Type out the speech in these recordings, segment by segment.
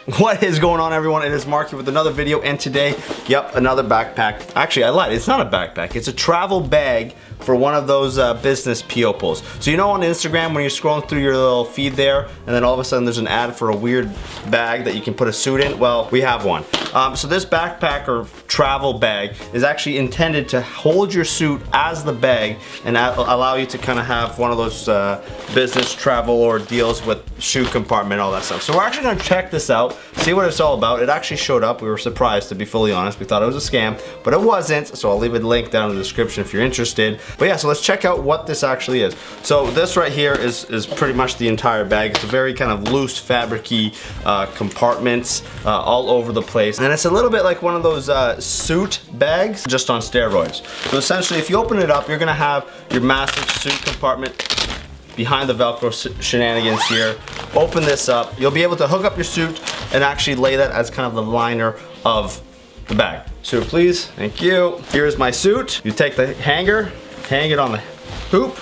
What is going on, everyone? It is Mark here with another video, and today, yep, another backpack. Actually, I lied, it's not a backpack, it's a travel bag for one of those business P.O. pulls. So you know on Instagram when you're scrolling through your little feed there, and then all of a sudden there's an ad for a weird bag that you can put a suit in? Well, we have one. So this backpack or travel bag is actually intended to hold your suit as the bag and allow you to kind of have one of those business travel or deals with shoe compartment, all that stuff. So we're actually gonna check this out, see what it's all about. It actually showed up. We were surprised, to be fully honest. We thought it was a scam, but it wasn't. So I'll leave a link down in the description if you're interested. But yeah, so let's check out what this actually is. So this right here is pretty much the entire bag. It's a very kind of loose, fabric-y compartments all over the place. And it's a little bit like one of those suit bags, just on steroids. So essentially, if you open it up, you're gonna have your massive suit compartment behind the Velcro shenanigans here. Open this up. You'll be able to hook up your suit and actually lay that as kind of the liner of the bag. Suit, please. Thank you. Here's my suit. You take the hanger, hang it on the hoop.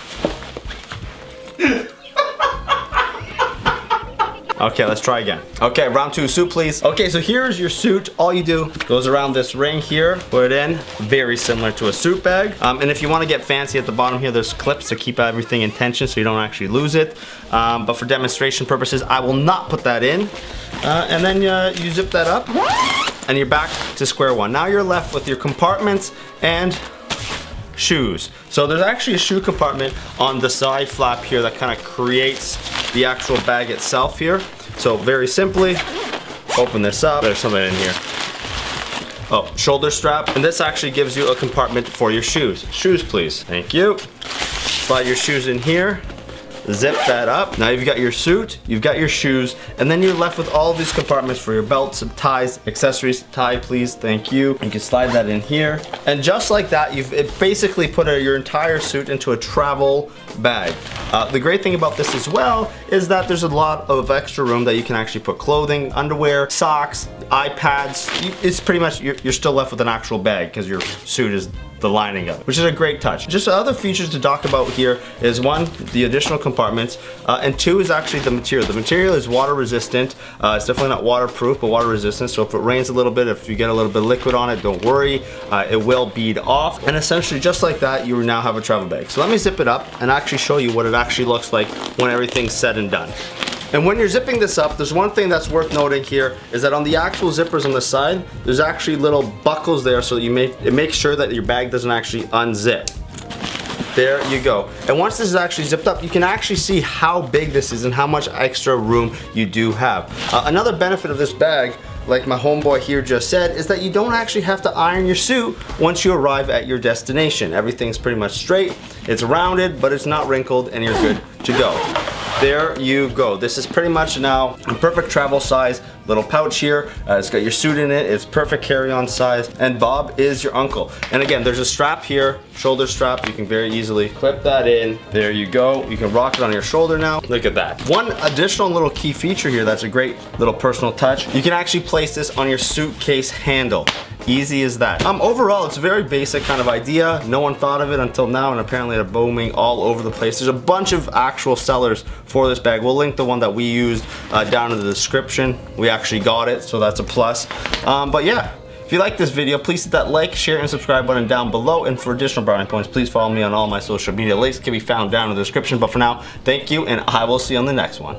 Okay, let's try again. Okay, round two, suit please. Okay, so here's your suit. All you do goes around this ring here, put it in, very similar to a suit bag. And if you wanna get fancy at the bottom here, there's clips to keep everything in tension so you don't actually lose it. But for demonstration purposes, I will not put that in. And then you zip that up and you're back to square one. Now you're left with your compartments and shoes. So there's actually a shoe compartment on the side flap here that kind of creates the actual bag itself here. So very simply, open this up. There's something in here. Oh, shoulder strap. And this actually gives you a compartment for your shoes. Shoes, please. Thank you. Slide your shoes in here. Zip that up. Now you've got your suit, you've got your shoes, and then you're left with all of these compartments for your belts, ties, accessories. Tie, please, thank you. You can slide that in here. And just like that, you've basically put your entire suit into a travel bag. The great thing about this as well is that there's a lot of extra room that you can actually put clothing, underwear, socks, iPads. It's pretty much, you're still left with an actual bag because your suit is the lining of it, which is a great touch. Just other features to talk about here is one, the additional compartments, and two is actually the material. The material is water resistant. It's definitely not waterproof, but water resistant. So if it rains a little bit, if you get a little bit of liquid on it, don't worry, it will bead off. And essentially just like that, you now have a travel bag. So let me zip it up and actually show you what it actually looks like when everything's said and done. And when you're zipping this up, there's one thing that's worth noting here is that on the actual zippers on the side, there's actually little buckles there so that it makes sure that your bag doesn't actually unzip. There you go. And once this is actually zipped up, you can actually see how big this is and how much extra room you do have. Another benefit of this bag, like my homeboy here just said, is that you don't actually have to iron your suit once you arrive at your destination. Everything's pretty much straight, it's rounded, but it's not wrinkled, and you're good to go. There you go. This is pretty much now a perfect travel size little pouch here. It's got your suit in it. It's perfect carry-on size. And Bob is your uncle. And again, there's a strap here, shoulder strap. You can very easily clip that in. There you go. You can rock it on your shoulder now. Look at that. One additional little key feature here that's a great little personal touch. You can actually place this on your suitcase handle. Easy as that. Overall, it's a very basic kind of idea. No one thought of it until now, and apparently they're booming all over the place. There's a bunch of actual sellers for this bag. We'll link the one that we used down in the description. We actually got it, so that's a plus. But yeah, if you like this video, please hit that like, share, and subscribe button down below. And for additional brownie points, please follow me on all my social media. Links can be found down in the description. But for now, thank you, and I will see you on the next one.